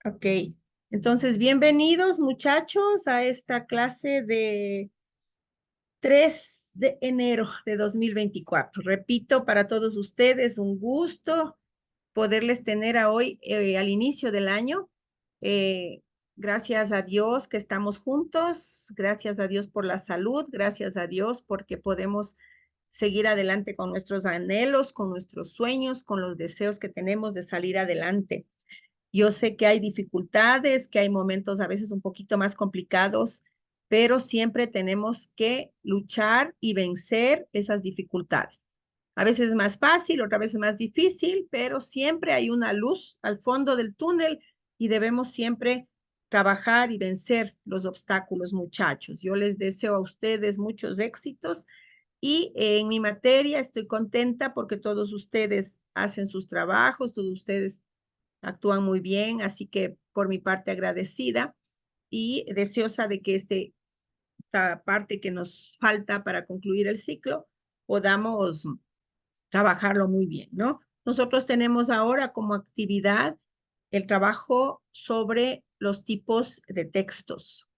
Ok, entonces bienvenidos muchachos a esta clase de 3 de enero de 2024. Repito, para todos ustedes, un gusto poderles tener a hoy al inicio del año. Eh, Gracias a Dios que estamos juntos, gracias a Dios por la salud, gracias a Dios porque podemos seguir adelante con nuestros anhelos, con nuestros sueños, con los deseos que tenemos de salir adelante. Yo sé que hay dificultades, que hay momentos a veces un poquito más complicados, pero siempre tenemos que luchar y vencer esas dificultades. A veces es más fácil, otra vez es más difícil, pero siempre hay una luz al fondo del túnel y debemos siempre trabajar y vencer los obstáculos, muchachos. Yo les deseo a ustedes muchos éxitos y en mi materia estoy contenta porque todos ustedes hacen sus trabajos, todos ustedes actúan muy bien, así que por mi parte agradecida y deseosa de que esta parte que nos falta para concluir el ciclo podamos trabajarlo muy bien, ¿no? Nosotros tenemos ahora como actividad el trabajo sobre los tipos de textos.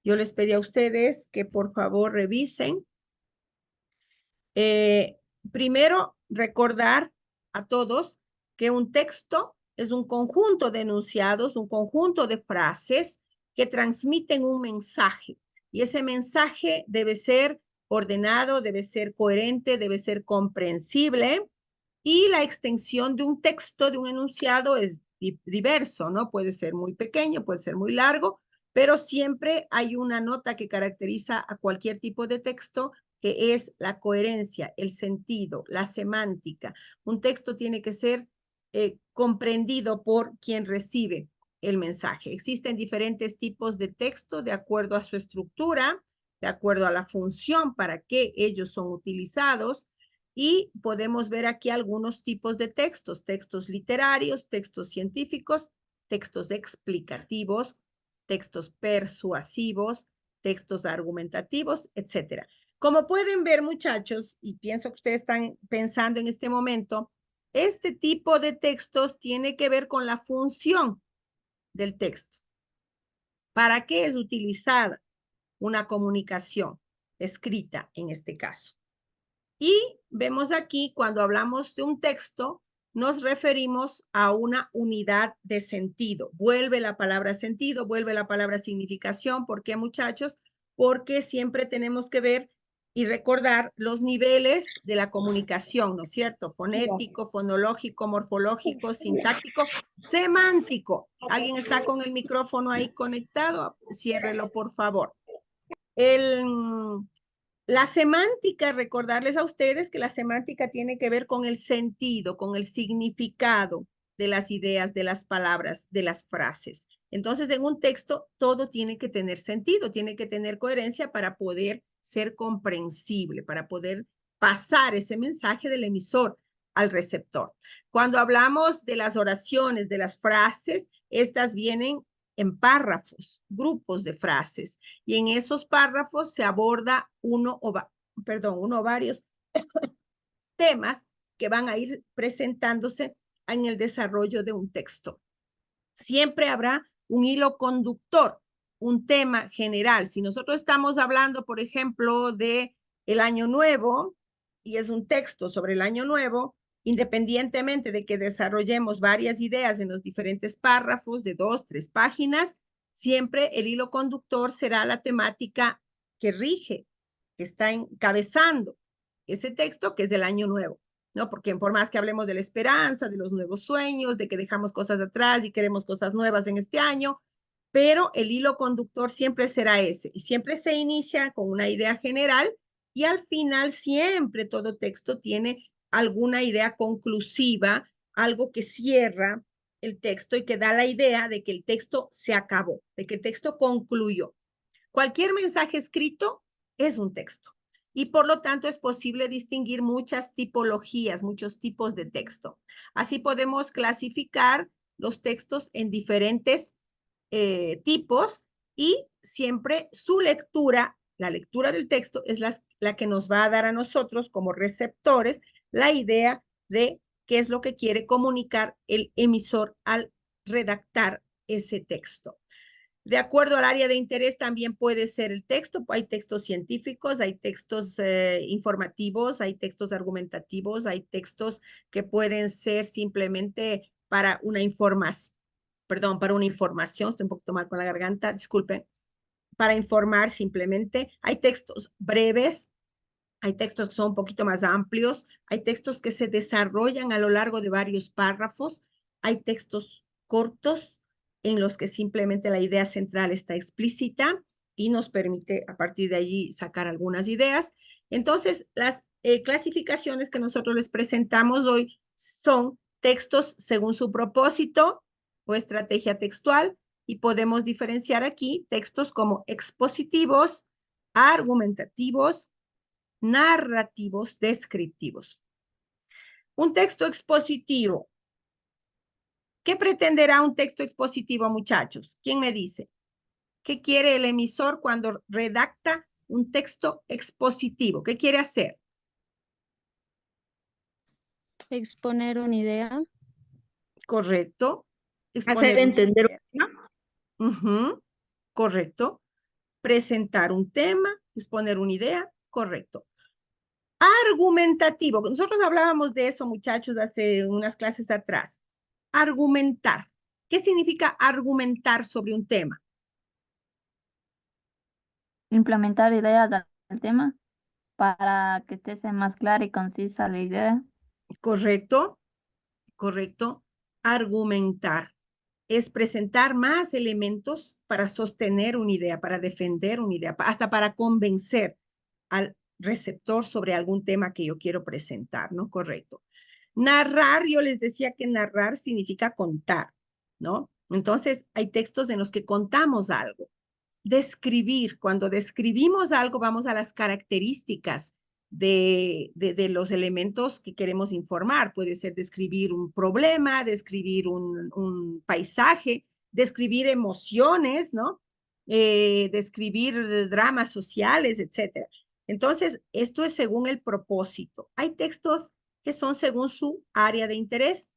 Yo les pedí a ustedes que por favor revisen. Eh, Primero, recordar a todos que un texto es un conjunto de enunciados, un conjunto de frases que transmiten un mensaje. Y ese mensaje debe ser ordenado, debe ser coherente, debe ser comprensible. Y la extensión de un texto, de un enunciado, es diverso, ¿no? Puede ser muy pequeño, puede ser muy largo, pero siempre hay una nota que caracteriza a cualquier tipo de texto, que es la coherencia, el sentido, la semántica. Un texto tiene que ser comprendido por quien recibe el mensaje. Existen diferentes tipos de texto de acuerdo a su estructura, de acuerdo a la función para que ellos son utilizados. Y podemos ver aquí algunos tipos de textos: textos literarios, textos científicos, textos explicativos, textos persuasivos, textos argumentativos, etcétera. Como pueden ver, muchachos, y pienso que ustedes están pensando en este momento, este tipo de textos tiene que ver con la función del texto. ¿Para qué es utilizada una comunicación escrita en este caso? Y vemos aquí, cuando hablamos de un texto, nos referimos a una unidad de sentido. Vuelve la palabra sentido, vuelve la palabra significación. ¿Por qué, muchachos? Porque siempre tenemos que ver y recordar los niveles de la comunicación, ¿no es cierto? Fonético, fonológico, morfológico, sintáctico, semántico. ¿Alguien está con el micrófono ahí conectado? Ciérrelo, por favor. El, la semántica, recordarles a ustedes que la semántica tiene que ver con el sentido, con el significado de las ideas, de las palabras, de las frases. Entonces, en un texto, todo tiene que tener sentido, tiene que tener coherencia para poder ser comprensible, para poder pasar ese mensaje del emisor al receptor. Cuando hablamos de las oraciones, de las frases, estas vienen en párrafos, grupos de frases, y en esos párrafos se aborda uno o varios temas que van a ir presentándose en el desarrollo de un texto. Siempre habrá un hilo conductor, un tema general. Si nosotros estamos hablando, por ejemplo, de el año nuevo, y es un texto sobre el año nuevo, independientemente de que desarrollemos varias ideas en los diferentes párrafos de 2, 3 páginas, siempre el hilo conductor será la temática que rige, que está encabezando ese texto, que es del año nuevo, ¿no? Porque por más que hablemos de la esperanza, de los nuevos sueños, de que dejamos cosas atrás y queremos cosas nuevas en este año, pero el hilo conductor siempre será ese, y siempre se inicia con una idea general, y al final siempre todo texto tiene alguna idea conclusiva, algo que cierra el texto y que da la idea de que el texto se acabó, de que el texto concluyó. Cualquier mensaje escrito es un texto, y por lo tanto es posible distinguir muchas tipologías, muchos tipos de texto. Así podemos clasificar los textos en diferentes tipos, y siempre su lectura, la lectura del texto, es la que nos va a dar a nosotros como receptores la idea de qué es lo que quiere comunicar el emisor al redactar ese texto. De acuerdo al área de interés también puede ser el texto. Hay textos científicos, hay textos informativos, hay textos argumentativos, hay textos que pueden ser simplemente para una información, perdón, para una información, estoy un poquito mal con la garganta, disculpen, para informar simplemente. Hay textos breves, hay textos que son un poquito más amplios, hay textos que se desarrollan a lo largo de varios párrafos, hay textos cortos en los que simplemente la idea central está explícita y nos permite a partir de allí sacar algunas ideas. Entonces, las clasificaciones que nosotros les presentamos hoy son textos según su propósito o estrategia textual, y podemos diferenciar aquí textos como expositivos, argumentativos, narrativos, descriptivos. Un texto expositivo. ¿Qué pretenderá un texto expositivo, muchachos? ¿Quién me dice? ¿Qué quiere el emisor cuando redacta un texto expositivo? ¿Qué quiere hacer? Exponer una idea. Correcto. Hacer Exponer una entender idea. Correcto. Presentar un tema, exponer una idea. Correcto. Argumentativo. Nosotros hablábamos de eso, muchachos, hace unas clases atrás. Argumentar. ¿Qué significa argumentar sobre un tema? Implementar ideas del tema para que esté más clara y concisa la idea. Correcto, correcto. Argumentar es presentar más elementos para sostener una idea, para defender una idea, hasta para convencer al receptor sobre algún tema que yo quiero presentar, ¿no? Correcto. Narrar, yo les decía que narrar significa contar, ¿no? Entonces, hay textos en los que contamos algo. Describir, cuando describimos algo, vamos a las características de los elementos que queremos informar. Puede ser describir un problema, describir un paisaje, describir emociones, ¿no? Describir dramas sociales, etcétera. Entonces, esto es según el propósito. Hay textos que son según su área de interés,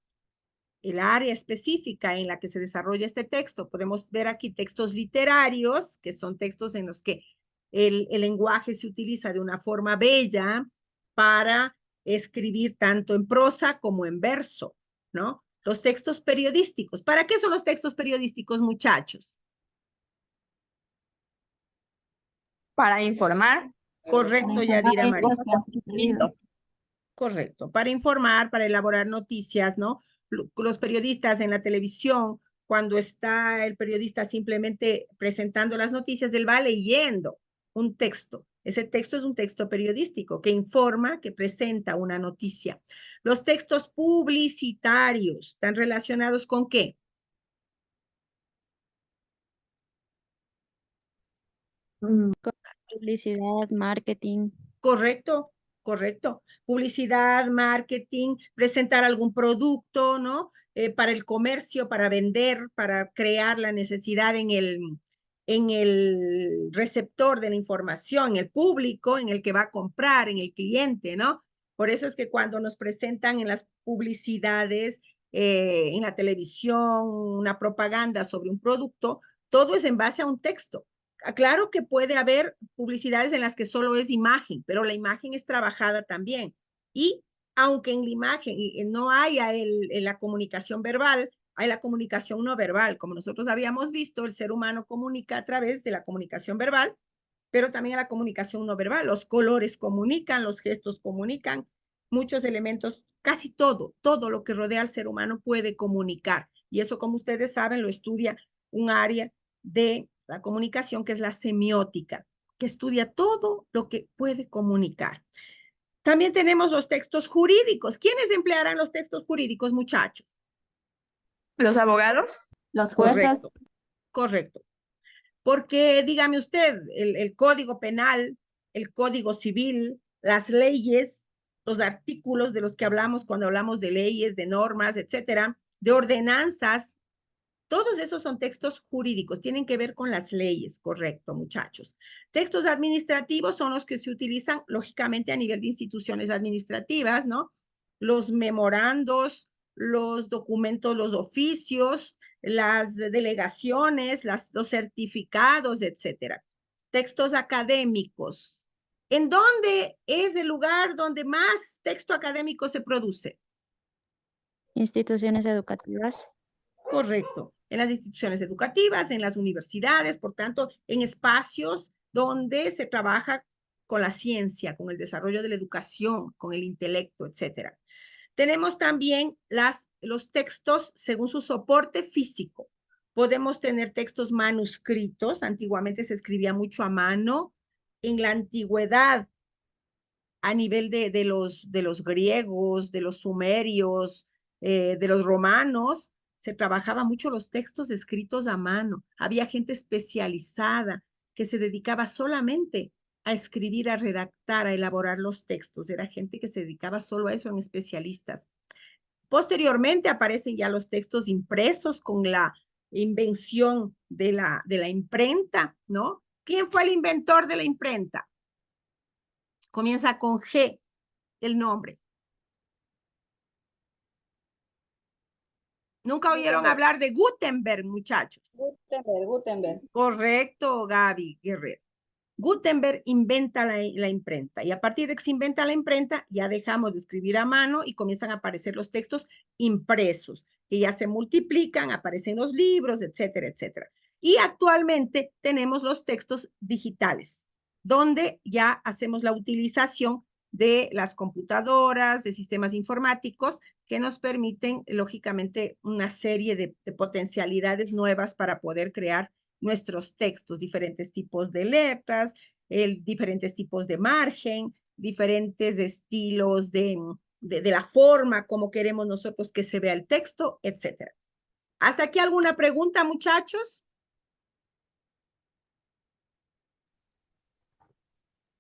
el área específica en la que se desarrolla este texto. Podemos ver aquí textos literarios, que son textos en los que el lenguaje se utiliza de una forma bella para escribir tanto en prosa como en verso, ¿no? Los textos periodísticos. ¿Para qué son los textos periodísticos, muchachos? para informar. Correcto, Yadira Marisa. Listo. Correcto, para informar, para elaborar noticias, ¿no? Los periodistas en la televisión, cuando está el periodista simplemente presentando las noticias, él va leyendo un texto. Ese texto es un texto periodístico que informa, que presenta una noticia. Los textos publicitarios están relacionados ¿con qué? Publicidad, marketing. Correcto, correcto. Publicidad, marketing, presentar algún producto, ¿no? Para el comercio, para vender, para crear la necesidad en el receptor de la información, en el público, en el que va a comprar, en el cliente, ¿no? Por eso es que cuando nos presentan en las publicidades, en la televisión, una propaganda sobre un producto, todo es en base a un texto. Claro que puede haber publicidades en las que solo es imagen, pero la imagen es trabajada también. Y aunque en la imagen no haya la comunicación verbal, hay la comunicación no verbal. Como nosotros habíamos visto, el ser humano comunica a través de la comunicación verbal, pero también a la comunicación no verbal. Los colores comunican, los gestos comunican, muchos elementos, casi todo lo que rodea al ser humano puede comunicar. Y eso, como ustedes saben, lo estudia un área de la comunicación que es la semiótica, que estudia todo lo que puede comunicar. También tenemos los textos jurídicos. ¿Quiénes emplearán los textos jurídicos, muchachos? Los abogados. Los jueces. Correcto, correcto. Porque dígame usted, el Código Penal, el Código Civil, las leyes, los artículos de los que hablamos cuando hablamos de leyes, de normas, etcétera, de ordenanzas, todos esos son textos jurídicos, tienen que ver con las leyes, correcto, muchachos. Textos administrativos son los que se utilizan, lógicamente, a nivel de instituciones administrativas, ¿no? Los memorandos, los documentos, los oficios, las delegaciones, los certificados, etcétera. Textos académicos. ¿En dónde es el lugar donde más texto académico se produce? Instituciones educativas. Correcto. En las instituciones educativas, en las universidades, por tanto, en espacios donde se trabaja con la ciencia, con el desarrollo de la educación, con el intelecto, etcétera. Tenemos también los textos según su soporte físico. Podemos tener textos manuscritos. Antiguamente se escribía mucho a mano. En la antigüedad, a nivel de los griegos, de los sumerios, de los romanos, se trabajaba mucho los textos escritos a mano. Había gente especializada que se dedicaba solamente a escribir, a redactar, a elaborar los textos. Era gente que se dedicaba solo a eso, en especialistas. Posteriormente aparecen ya los textos impresos con la invención de la imprenta, ¿no? ¿Quién fue el inventor de la imprenta? Comienza con G, el nombre. ¿Nunca oyeron hablar de Gutenberg, muchachos? Gutenberg. Correcto, Gaby Guerrero. Gutenberg inventa la imprenta y a partir de que se inventa la imprenta ya dejamos de escribir a mano y comienzan a aparecer los textos impresos, que ya se multiplican, aparecen los libros, etcétera, etcétera. Y actualmente tenemos los textos digitales, donde ya hacemos la utilización de las computadoras, de sistemas informáticos que nos permiten, lógicamente, una serie de potencialidades nuevas para poder crear nuestros textos, diferentes tipos de letras, diferentes tipos de margen, diferentes estilos de la forma como queremos nosotros que se vea el texto, etcétera. ¿Hasta aquí alguna pregunta, muchachos?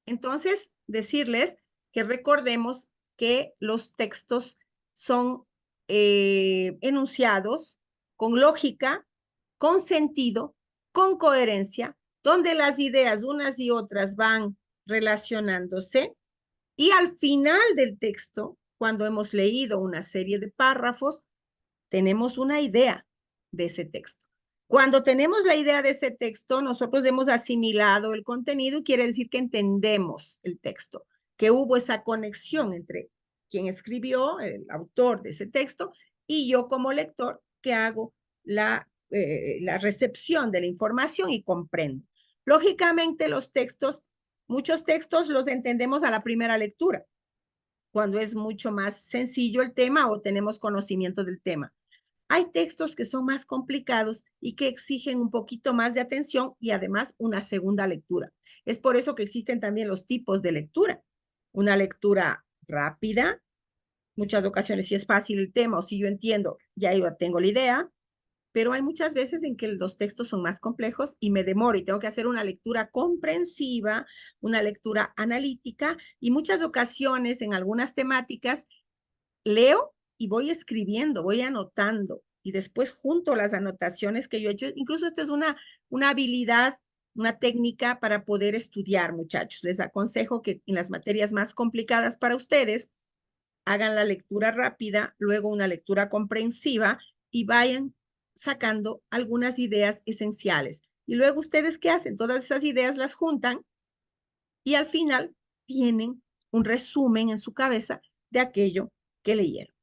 Entonces, decirles que recordemos que los textos son enunciados con lógica, con sentido, con coherencia, donde las ideas unas y otras van relacionándose y al final del texto, cuando hemos leído una serie de párrafos, tenemos una idea de ese texto. Cuando tenemos la idea de ese texto, nosotros hemos asimilado el contenido y quiere decir que entendemos el texto, que hubo esa conexión entre quien escribió, el autor de ese texto, y yo como lector que hago la recepción de la información y comprendo. Lógicamente los textos, muchos textos los entendemos a la primera lectura, cuando es mucho más sencillo el tema o tenemos conocimiento del tema. Hay textos que son más complicados y que exigen un poquito más de atención y además una segunda lectura. Es por eso que existen también los tipos de lectura. Una lectura rápida, muchas ocasiones si es fácil el tema o si yo entiendo, ya yo tengo la idea, pero hay muchas veces en que los textos son más complejos y me demoro y tengo que hacer una lectura comprensiva, una lectura analítica y muchas ocasiones en algunas temáticas leo y voy escribiendo, voy anotando y después junto las anotaciones que yo he hecho. Incluso esto es una habilidad, una técnica para poder estudiar, muchachos. Les aconsejo que en las materias más complicadas para ustedes hagan la lectura rápida, luego una lectura comprensiva y vayan sacando algunas ideas esenciales. Y luego ustedes, ¿qué hacen? Todas esas ideas las juntan y al final tienen un resumen en su cabeza de aquello que leyeron.